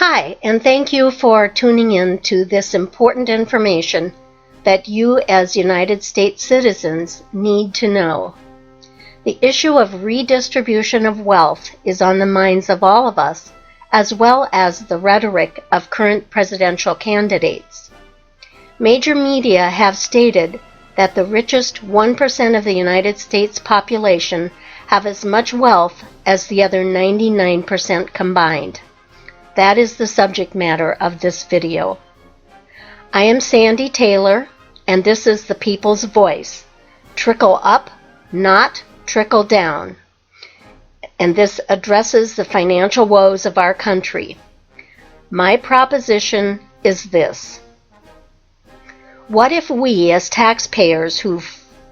Hi, and thank you for tuning in to this important information that you as United States citizens need to know. The issue of redistribution of wealth is on the minds of all of us, as well as the rhetoric of current presidential candidates. Major media have stated that the richest 1% of the United States population have as much wealth as the other 99% combined. That is the subject matter of this video. I am Sandy Taylor, and this is the People's Voice. Trickle up, not trickle down. And this addresses the financial woes of our country. My proposition is this. What if we, as taxpayers who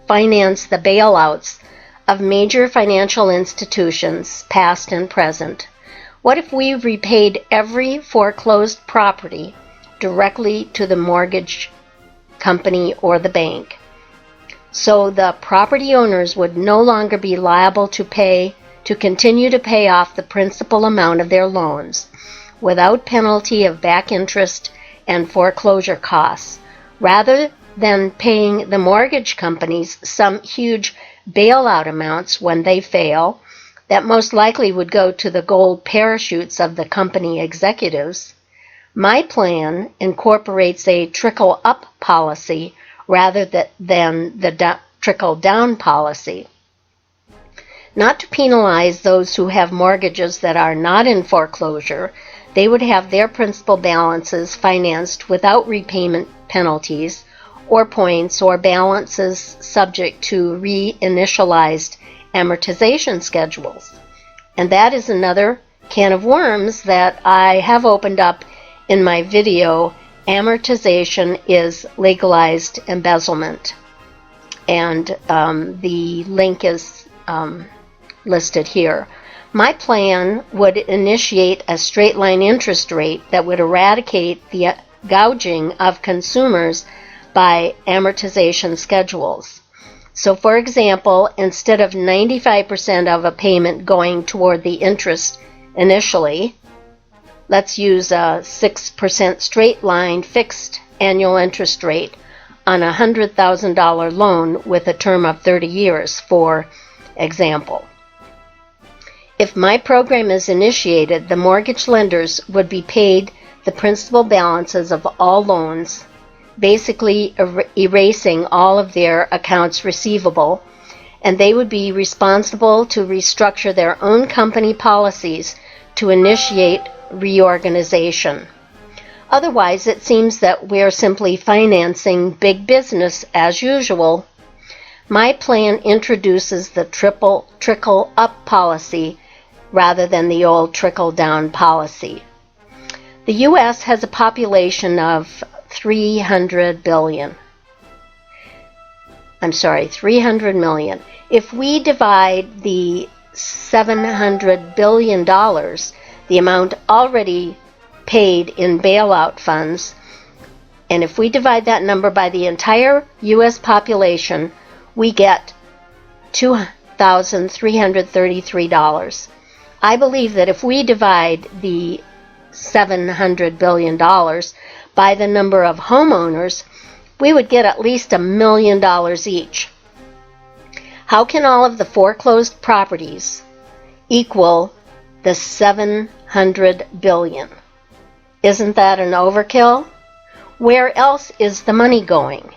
finance the bailouts of major financial institutions, past and present, what if we repaid every foreclosed property directly to the mortgage company or the bank? So the property owners would no longer be liable to continue to pay off the principal amount of their loans without penalty of back interest and foreclosure costs, rather than paying the mortgage companies some huge bailout amounts when they fail that most likely would go to the gold parachutes of the company executives. My plan incorporates a trickle-up policy rather than the trickle-down policy. Not to penalize those who have mortgages that are not in foreclosure, they would have their principal balances financed without repayment penalties or points or balances subject to reinitialized amortization schedules. And that is another can of worms that I have opened up in my video, Amortization is Legalized Embezzlement. And the link is listed here. My plan would initiate a straight line interest rate that would eradicate the gouging of consumers by amortization schedules. So, for example, instead of 95% of a payment going toward the interest initially, let's use a 6% straight line fixed annual interest rate on a $100,000 loan with a term of 30 years, for example. If my program is initiated, the mortgage lenders would be paid the principal balances of all loans, basically erasing all of their accounts receivable, and they would be responsible to restructure their own company policies to initiate reorganization. Otherwise, it seems that we're simply financing big business as usual. My plan introduces the trickle-up policy rather than the old trickle-down policy. The U.S. has a population of 300 million. If we divide the $700 billion, the amount already paid in bailout funds, and if we divide that number by the entire U.S. population, we get $2,333. I believe that if we divide the $700 billion by the number of homeowners, we would get at least $1 million each. How can all of the foreclosed properties equal the $700 billion? Isn't that an overkill? Where else is the money going?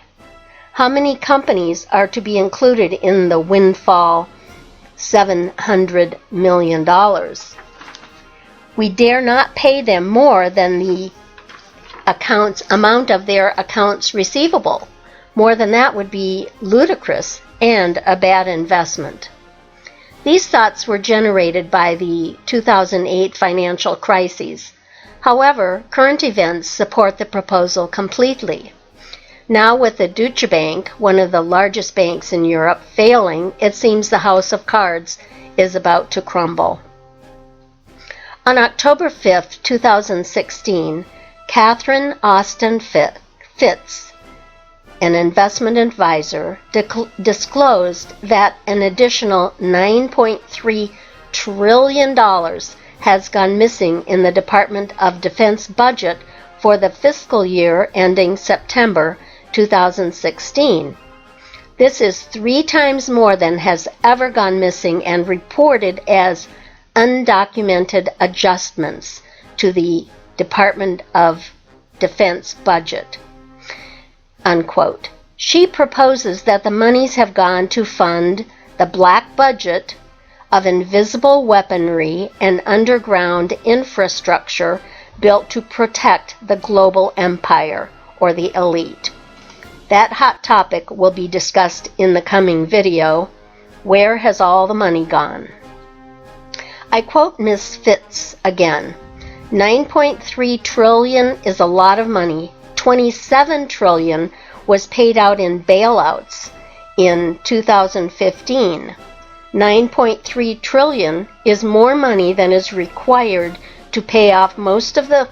How many companies are to be included in the windfall $700 million? We dare not pay them more than the amount of their accounts receivable. More than that would be ludicrous and a bad investment. These thoughts were generated by the 2008 financial crises. However, current events support the proposal completely. Now, with the Deutsche Bank, one of the largest banks in Europe, failing, it seems the house of cards is about to crumble. On October 5, 2016, Catherine Austin Fitz, an investment advisor, disclosed that an additional $9.3 trillion has gone missing in the Department of Defense budget for the fiscal year ending September 2016. This is 3 times more than has ever gone missing and reported as undocumented adjustments to the Department of Defense budget. Unquote. She proposes that the monies have gone to fund the black budget of invisible weaponry and underground infrastructure built to protect the global empire or the elite. That hot topic will be discussed in the coming video. Where has all the money gone? I quote Ms. Fitz again. 9.3 trillion is a lot of money. 27 trillion was paid out in bailouts in 2015. 9.3 trillion is more money than is required to pay off most of the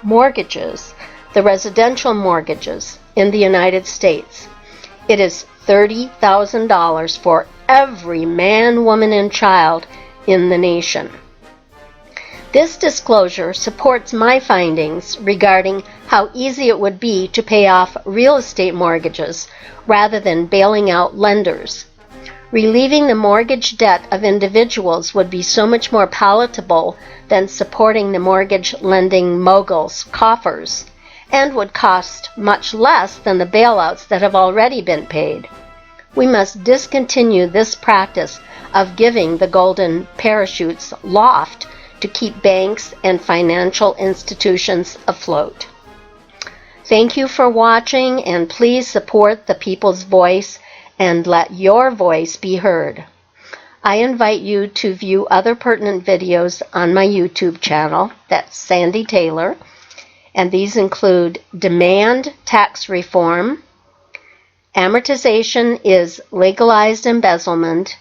mortgages, the residential mortgages in the United States. It is $30,000 for every man, woman, and child in the nation. This disclosure supports my findings regarding how easy it would be to pay off real estate mortgages rather than bailing out lenders. Relieving the mortgage debt of individuals would be so much more palatable than supporting the mortgage lending moguls' coffers, and would cost much less than the bailouts that have already been paid. We must discontinue this practice of giving the golden parachutes loft to keep banks and financial institutions afloat. Thank you for watching, and please support the people's voice and let your voice be heard. I invite you to view other pertinent videos on my YouTube channel, that's Sandy Taylor, and these include demand tax reform, amortization is legalized embezzlement,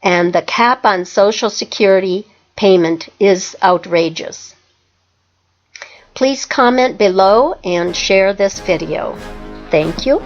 and the cap on Social Security payment is outrageous. Please comment below and share this video. Thank you.